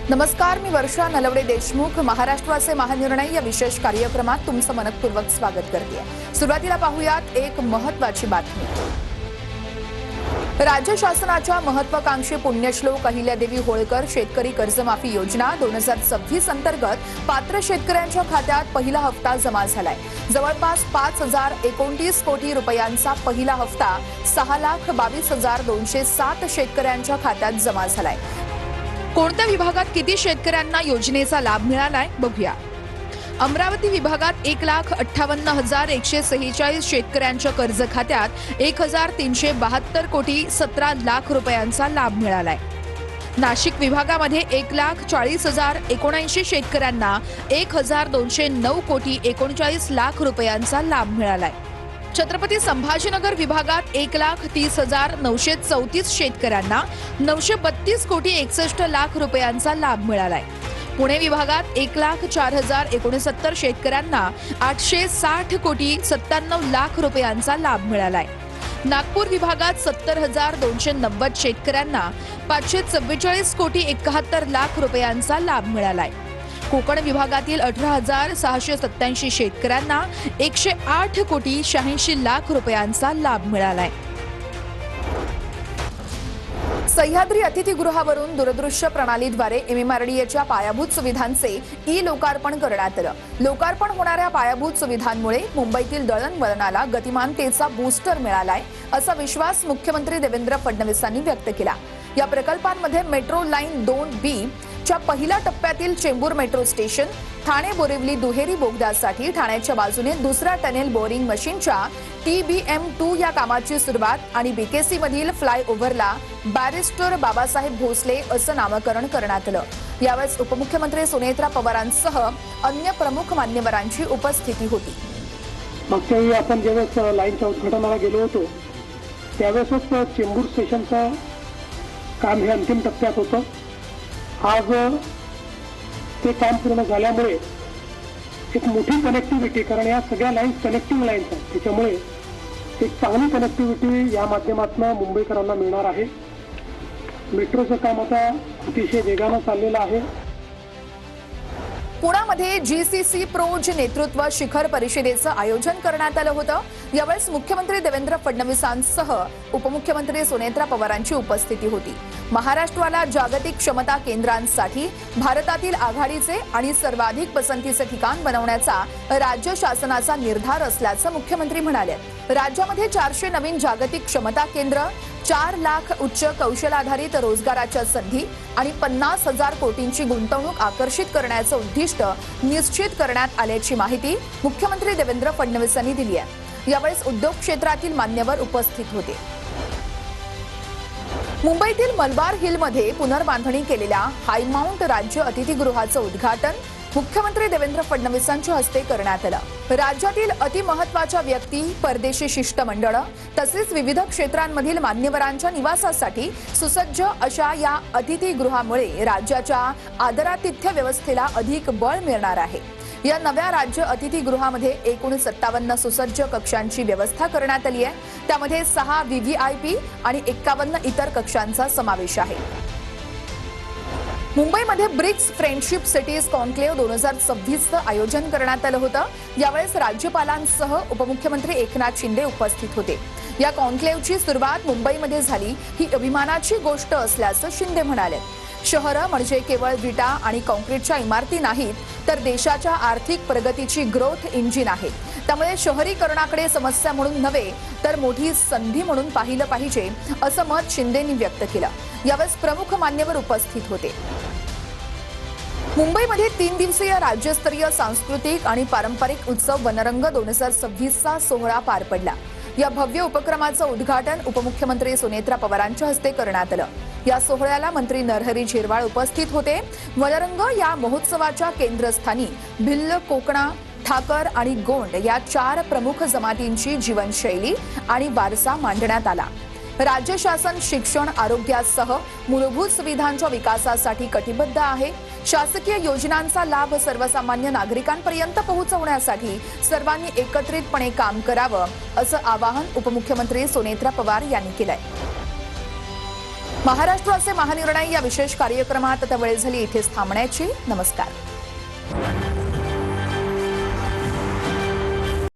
नमस्कार, मी वर्षा नलवडे देशमुख. महाराष्ट्राचे महानिर्णय या विशेष कार्यक्रमात तुमचं मनपूर्वक स्वागत करते. सुरुवातीला पाहूयात एक महत्त्वाची बातमी. राज्य शासनाच्या महत्त्वाकांक्षी पुण्यश्लोक अहिल्यादेवी होळकर शेतकरी कर्जमाफी योजना 2026 अंतर्गत पात्र शेतकऱ्यांच्या खात्यात पहिला हप्ता जमा झालाय. जवळपास 5,029 कोटी रुपयांचा पहिला हप्ता 6,22,207 शेतकऱ्यांच्या खात्यात जमा झालाय. कोणत्या विभागात किती शेतकऱ्यांना योजनेचा लाभ मिळालाय बघूया. अमरावती विभागात 1,58,146 शेतकऱ्यांच्या कर्ज खात्यात 1,372 कोटी 17 लाख रुपयांचा लाभ मिळालाय. नाशिक विभागामध्ये 1,40,079 शेतकऱ्यांना 1,209 कोटी 39 लाख रुपयांचा लाभ मिळालाय. छत्रपती संभाजीनगर विभागात 1,30,934 शेतकऱ्यांना 932 कोटी 61 लाख रुपयांचा लाभ मिळालाय. पुणे विभागात 1,04,069 शेतकऱ्यांना 860 कोटी 97 लाख रुपयांचा लाभ मिळालाय. नागपूर विभागात 70,290 शेतकऱ्यांना 544 कोटी 71 लाख रुपयांचा लाभ मिळालाय. कोकण विभागातील 18,687 शेतकऱ्यांना 108 कोटी 86 लाख रुपयांचा लाभ मिळालाय. सह्याद्री अतिथीगृहावरून दूरदृश्य प्रणालीद्वारे MMRDAच्या पायाभूत सुविधांचे लोकार्पण करण्यात आलं. लोकार्पण होणाऱ्या पायाभूत सुविधांमुळे मुंबईतील दळणवळणाला गतिमानतेचा बूस्टर मिळालाय, असा विश्वास मुख्यमंत्री देवेंद्र फडणवीसांनी व्यक्त केला. या प्रकल्पांमध्ये मेट्रो लाईन 2B च्या पहिल्या टप्प्यातील चेंबूर मेट्रो स्टेशन, ठाणे बोरिवली दुहेरी बोगद्यासाठी ठाण्याच्या बाजूने दुसऱ्या टनेल बोरिंग मशीनच्या TBM2 या कामाची सुरुवात आणि BKC मधील फ्लायओव्हरला बॅरिस्टर बाबासाहेब भोसले असं नामकरण करण्यात आलं. यावेळी उपमुख्यमंत्री सुनेत्रा पवारांसह अन्य प्रमुख मान्यवरांची उपस्थिती होती. मागच्या वेळी आपण ज्यावेळेस लाईनच्या उद्घाटनाला गेलो होतो त्यावेळेसच चेंबूर स्टेशनचं काम हे अंतिम टप्प्यात होतं. आज ते काम पूर्ण झाल्यामुळे एक मोठी कनेक्टिव्हिटी, कारण या सगळ्या लाईन्स कनेक्टिव्ह लाईन्स आहेत, त्याच्यामुळे एक चांगली कनेक्टिव्हिटी या माध्यमातून मुंबईकरांना मिळणार आहे. मेट्रोचं काम आता अतिशय वेगानं चाललेलं आहे. पुण्यामध्ये GCC प्रोज नेतृत्व शिखर परिषदेचं आयोजन करण्यात आलं होतं. यावेळी मुख्यमंत्री देवेंद्र फडणवीसांसह उपमुख्यमंत्री सुनेत्रा पवारांची उपस्थिती होती. महाराष्ट्राला जागतिक क्षमता केंद्रांसाठी भारतातील आघाडीचे आणि सर्वाधिक पसंतीचे ठिकाण बनवण्याचा राज्य शासनाचा निर्धार असल्याचं मुख्यमंत्री म्हणाले. राज्यामध्ये 400 नवीन जागतिक क्षमता केंद्र, 4 लाख उच्च कौशल्याधारित रोजगाराच्या संधी आणि 50,000 कोटींची गुंतवणूक आकर्षित करण्याचं उद्दिष्ट निश्चित करण्यात आल्याची माहिती मुख्यमंत्री देवेंद्र फडणवीस यांनी दिली आहे. यावेळी उद्योग क्षेत्रातील मान्यवर उपस्थित होते. मुंबईतील मलबार हिलमध्ये पुनर्बांधणी केलेल्या हायमाउंट राज्य अतिथीगृहाचं उद्घाटन मुख्यमंत्री देवेंद्र फडणवीसांच्या हस्ते करण्यात आलं. राज्यातील अतिमहत्त्वाच्या व्यक्ती, परदेशी शिष्टमंडळ तसेच विविध क्षेत्रांमधील मान्यवरांच्या निवासासाठी सुसज्ज अशा या अतिथीगृहामुळे राज्याच्या आदरातिथ्य व्यवस्थेला अधिक बळ मिळणार आहे. या नव्या राज्य अतिथीगृहामध्ये एकूण 57 सुसज्ज कक्षांची व्यवस्था करण्यात आली आहे. त्यामध्ये 6 VVIP आणि 51 इतर कक्षांचा समावेश आहे. मुंबईमध्ये ब्रिक्स फ्रेंडशिप सिटीज कॉन्क्लेव्ह 2026चं आयोजन करण्यात आलं होतं. यावेळी राज्यपालांसह उपमुख्यमंत्री एकनाथ शिंदे उपस्थित होते. या कॉन्क्लेव्हची सुरुवात मुंबईमध्ये झाली ही अभिमानाची गोष्ट असल्याचं शिंदे म्हणाले. शहरं म्हणजे केवळ विटा आणि काँक्रीटच्या इमारती नाहीत, तर देशाच्या आर्थिक प्रगतीची ग्रोथ इंजिन आहेत. त्यामुळे शहरीकरणाकडे समस्या म्हणून नव्हे तर मोठी संधी म्हणून पाहिलं पाहिजे, असं मत शिंदेंनी व्यक्त केलं. यावेळी प्रमुख मान्यवर उपस्थित होते. मुंबईमध्ये 3 दिवसीय राज्यस्तरीय सांस्कृतिक आणि पारंपरिक उत्सव वनरंग 2026चा सोहळा पार पडला. या भव्य उपक्रमाचं उद्घाटन उपमुख्यमंत्री सुनेत्रा पवारांच्या हस्ते करण्यात आलं. या सोहळ्याला मंत्री नरहरी झिरवाळ उपस्थित होते. वनरंग या महोत्सवाच्या केंद्रस्थानी भिल्ल, कोकणा, ठाकर आणि गोंड या 4 प्रमुख जमातींची जीवनशैली आणि वारसा मांडण्यात आला. राज्य शासन शिक्षण, आरोग्यासह मूलभूत सुविधांच्या विकासासाठी कटिबद्ध आहे. शासकीय योजनांचा लाभ सर्वसामान्य नागरिकांपर्यंत पोहोचवण्यासाठी सर्वांनी एकत्रितपणे काम करावं, असं आवाहन उपमुख्यमंत्री सुनेत्रा पवार यांनी केलंय. महाराष्ट्राचे महानिर्णय या विशेष कार्यक्रमात आता वेळ झाली इथेच थांबण्याची. नमस्कार.